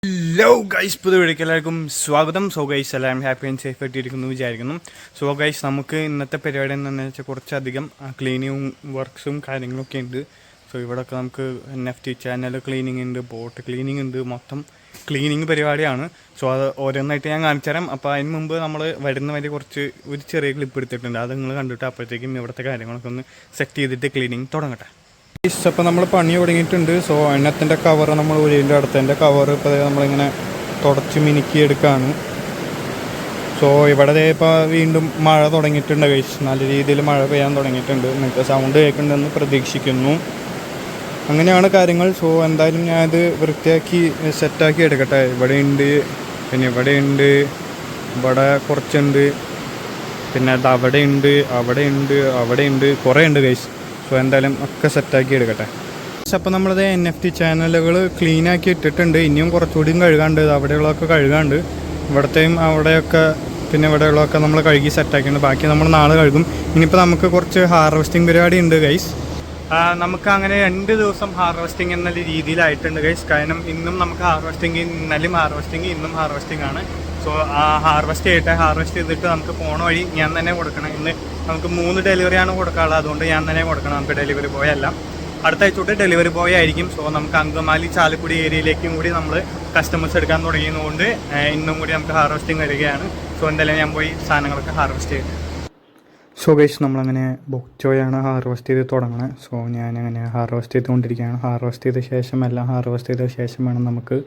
Hello guys, പുതിയ വീഡിയോക്ക് എല്ലാവർക്കും സ്വാഗതം. സോ ഗൈസ്, എല്ലാവരും ഹാപ്പി ആൻഡ് സേഫ് ആയിട്ടിരിക്കുന്നു വിചാരിക്കുന്നു. സോ ഗൈസ്, നമുക്ക് ഇന്നത്തെ പരിപാടി എന്താണെന്ന് വെച്ചാൽ കുറച്ചധികം ക്ലീനിങ്ങും വർക്ക്സും കാര്യങ്ങളൊക്കെ ഉണ്ട്. സോ ഇവിടെയൊക്കെ നമുക്ക് NFT ചാനൽ ക്ലീനിങ് ഉണ്ട്, ബോട്ട് ക്ലീനിങ് ഉണ്ട്, മൊത്തം ക്ലീനിങ് പരിപാടിയാണ്. സോ അത് ഓരോന്നായിട്ട് ഞാൻ കാണിച്ചു തരാം. അപ്പോൾ അതിന് മുമ്പ് നമ്മൾ വരുന്ന വരെ ഒരു ചെറിയ ക്ലിപ്പ് എടുത്തിട്ടുണ്ട്, അത് നിങ്ങൾ കണ്ടിട്ട് അപ്പോഴത്തേക്കും ഇവിടുത്തെ കാര്യങ്ങളൊക്കെ ഒന്ന് സെറ്റ് ചെയ്തിട്ട് ക്ലീനിങ് തുടങ്ങട്ടെ. അപ്പോൾ നമ്മൾ പണി തുടങ്ങിയിട്ടുണ്ട്. സോ എണ്ണത്തിൻ്റെ കവർ നമ്മൾ ഉരുളിൻ്റെ അടുത്തതിൻ്റെ കവർ ഇപ്പോൾ നമ്മളിങ്ങനെ തുടച്ച് മിനുക്കി എടുക്കുകയാണ്. സോ ഇവിടെ ഇപ്പോൾ വീണ്ടും മഴ തുടങ്ങിയിട്ടുണ്ട് ഗൈസ്, നല്ല രീതിയിൽ മഴ പെയ്യാൻ തുടങ്ങിയിട്ടുണ്ട്. നിങ്ങൾക്ക് സൗണ്ട് കേൾക്കുന്നുണ്ടെന്ന് പ്രതീക്ഷിക്കുന്നു. അങ്ങനെയാണ് കാര്യങ്ങൾ. സോ എന്തായാലും ഞാനത് വൃത്തിയാക്കി സെറ്റാക്കി എടുക്കട്ടെ. ഇവിടെ ഉണ്ട്, പിന്നെ ഇവിടെ ഉണ്ട്, ഇവിടെ കുറച്ചുണ്ട്, പിന്നെ അത് അവിടെ ഉണ്ട്, അവിടെ ഉണ്ട്, അവിടെ ഉണ്ട്, കുറേ ഉണ്ട് ഗൈസ്. സോ എന്തായാലും ഒക്കെ സെറ്റാക്കി എടുക്കട്ടെ. അപ്പോൾ നമ്മളത് NFT ചാനലുകൾ ക്ലീനാക്കി ഇട്ടിട്ടുണ്ട്. ഇനിയും കുറച്ചുകൂടിയും കഴുകാണ്ട്, അവിടെയുള്ളതൊക്കെ കഴുകാണ്ട്, ഇവിടത്തെയും അവിടെയൊക്കെ പിന്നെ ഇവിടെയുള്ളതൊക്കെ നമ്മൾ കഴുകി സെറ്റാക്കിയിട്ടുണ്ട്. ബാക്കി നമ്മൾ നാളെ കഴുകും. ഇനിയിപ്പോൾ നമുക്ക് കുറച്ച് ഹാർവെസ്റ്റിംഗ് പരിപാടി ഉണ്ട് ഗൈസ്. നമുക്ക് അങ്ങനെ 2 ദിവസം ഹാർവെസ്റ്റിംഗ് എന്ന രീതിയിലായിട്ടുണ്ട് ഗൈസ്. കാരണം ഇന്നും നമുക്ക് ഹാർവെസ്റ്റിംഗ്, ഇന്നലെയും ഹാർവെസ്റ്റിംഗ്, ഇന്നും ഹാർവെസ്റ്റിംഗ് ആണ്. സോ ഹാർവെസ്റ്റ് ചെയ്തിട്ട് നമുക്ക് പോണ വഴി ഞാൻ തന്നെ കൊടുക്കണം. ഇന്ന് നമുക്ക് 3 ഡെലിവറിയാണ് കൊടുക്കാനുള്ളത്, അതുകൊണ്ട് ഞാൻ തന്നെ കൊടുക്കണം. നമുക്ക് ഡെലിവറി ബോയ് അല്ല, അടുത്ത ആഴ്ച തൊട്ട് ഡെലിവറി ബോയ് ആയിരിക്കും. സോ നമുക്ക് അങ്കമാലി ചാലക്കുടി ഏരിയയിലേക്കും കൂടി നമ്മൾ കസ്റ്റമേഴ്സ് എടുക്കാൻ തുടങ്ങിയതുകൊണ്ട് ഇന്നും കൂടി നമുക്ക് ഹാർവെസ്റ്റിംഗ് വരികയാണ്. സോ എന്തായാലും ഞാൻ പോയി സാധനങ്ങളൊക്കെ ഹാർവെസ്റ്റ് ചെയ്തു. സോ ഗൈസ്, നമ്മളങ്ങനെ ബൊക്ചോയാണ് ഹാർവെസ്റ്റ് ചെയ്ത് തുടങ്ങണത്. സോ ഞാനങ്ങനെ ഹാർവെസ്റ്റ് ചെയ്തുകൊണ്ടിരിക്കുകയാണ്. ഹാർവെസ്റ്റ് ചെയ്ത ശേഷം എല്ലാം ഹാർവെസ്റ്റ് ചെയ്ത ശേഷം വേണം നമുക്ക്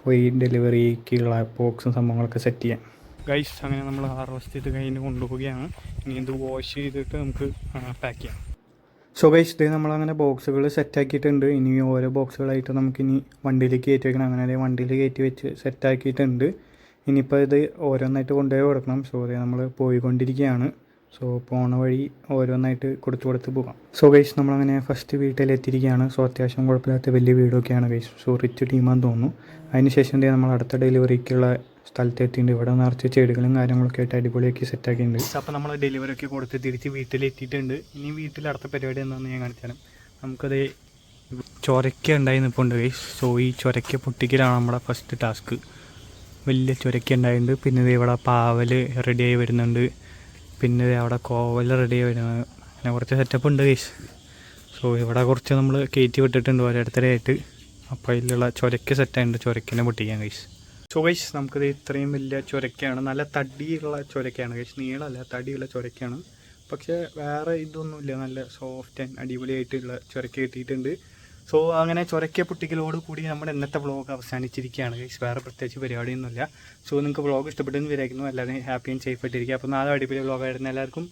പോയി ഡെലിവറിക്കുള്ള ബോക്സും സംഭവങ്ങളൊക്കെ സെറ്റ് ചെയ്യാം. ഗൈസ്, അങ്ങനെ നമ്മൾ ഹാർവെസ്റ്റ് ചെയ്ത് കഴിഞ്ഞ് കൊണ്ടുപോവുകയാണ്. ഇനി ഇത് വാഷ് ചെയ്തിട്ട് നമുക്ക് പാക്ക് ചെയ്യാം. സോ ഗൈസ്, ഇത് നമ്മളങ്ങനെ ബോക്സുകൾ സെറ്റാക്കിയിട്ടുണ്ട്. ഇനി ഓരോ ബോക്സുകളായിട്ട് നമുക്കിനി വണ്ടിയിലേക്ക് കയറ്റി വയ്ക്കണം. അങ്ങനെ വണ്ടിയിൽ കയറ്റി വെച്ച് സെറ്റാക്കിയിട്ടുണ്ട്. ഇനിയിപ്പോൾ ഇത് ഓരോന്നായിട്ട് കൊണ്ടുപോയി കൊടുക്കണം. സോ ഇത് നമ്മൾ പോയിക്കൊണ്ടിരിക്കുകയാണ്. സോ പോണ വഴി ഓരോന്നായിട്ട് കൊടുത്ത് പോകാം. സോ ഗൈസ്, നമ്മളങ്ങനെ ഫസ്റ്റ് വീട്ടിലെത്തിയിരിക്കുകയാണ്. സോ അത്യാവശ്യം കുഴപ്പമില്ലാത്ത വലിയ വീടൊക്കെയാണ് ഗൈസ്. സോ റിച്ച് ടീമാന്ന് തോന്നുന്നു. അതിനുശേഷം നമ്മൾ അടുത്ത ഡെലിവറിക്കുള്ള സ്ഥലത്തെത്തിയിട്ടുണ്ട്. ഇവിടെ നിറച്ച് ചെടികളും കാര്യങ്ങളൊക്കെ ആയിട്ട് അടിപൊളിയാക്കി സെറ്റാക്കിയിട്ടുണ്ട്. അപ്പോൾ നമ്മൾ ഡെലിവറി ഒക്കെ കൊടുത്ത് തിരിച്ച് വീട്ടിലെത്തിയിട്ടുണ്ട്. ഇനി വീട്ടിൽ അടുത്ത പരിപാടി എന്താണെന്ന് ഞാൻ കാണിച്ചാലും നമുക്കത് ചൊരക്ക ഉണ്ടായി നിൽപ്പുണ്ട് ഗൈസ്. സോ ഈ ചൊരക്ക പൊട്ടിക്കലാണ് നമ്മുടെ ഫസ്റ്റ് ടാസ്ക്. വലിയ ചൊരക്ക ഉണ്ടായിട്ടുണ്ട്. പിന്നെ ഇവിടെ പാവൽ റെഡിയായി വരുന്നുണ്ട്. പിന്നെ അവിടെ കോവൽ റെഡിയായി വരുന്നത്. അങ്ങനെ കുറച്ച് സെറ്റപ്പ് ഉണ്ട് ഗൈസ്. സോ ഇവിടെ കുറച്ച് നമ്മൾ കയറ്റി വിട്ടിട്ടുണ്ട് ഓരോരുത്തരായിട്ട്. അപ്പോൾ അതിലുള്ള ചൊരക്ക സെറ്റായിട്ടുണ്ട്. ചൊരക്കനെ പൊട്ടിക്കാൻ ഗൈസ്. സോ ഗൈസ്, നമുക്കത് ഇത്രയും വലിയ ചൊരക്കയാണ്. നല്ല തടിയുള്ള ചൊരക്കയാണ് ഗൈസ്, നീളമല്ല, തടിയുള്ള ചൊരക്കയാണ്. പക്ഷേ വേറെ ഇതൊന്നുമില്ല, നല്ല സോഫ്റ്റ് ആൻഡ് അടിപൊളിയായിട്ടുള്ള ചൊരക്ക കിട്ടിയിട്ടുണ്ട്. സോ അങ്ങനെ ചൊരക്ക പൊട്ടിക്കലോട് കൂടി നമ്മുടെ ഇന്നത്തെ വ്ളോഗ് അവസാനിച്ചിരിക്കുകയാണ് ഗൈസ്. വേറെ പ്രത്യേകിച്ച് പരിപാടിയൊന്നുമില്ല. സോ നിങ്ങൾക്ക് വ്ളോഗ് ഇഷ്ടപ്പെട്ടെന്ന് വിചാരിക്കുന്നു. എല്ലാവരും ഹാപ്പി ആൻഡ് സേഫ് ആയിട്ടിരിക്കുക. അപ്പോൾ നാളെ അടിപൊളി വ്ളോഗായിരുന്നു. എല്ലാവർക്കും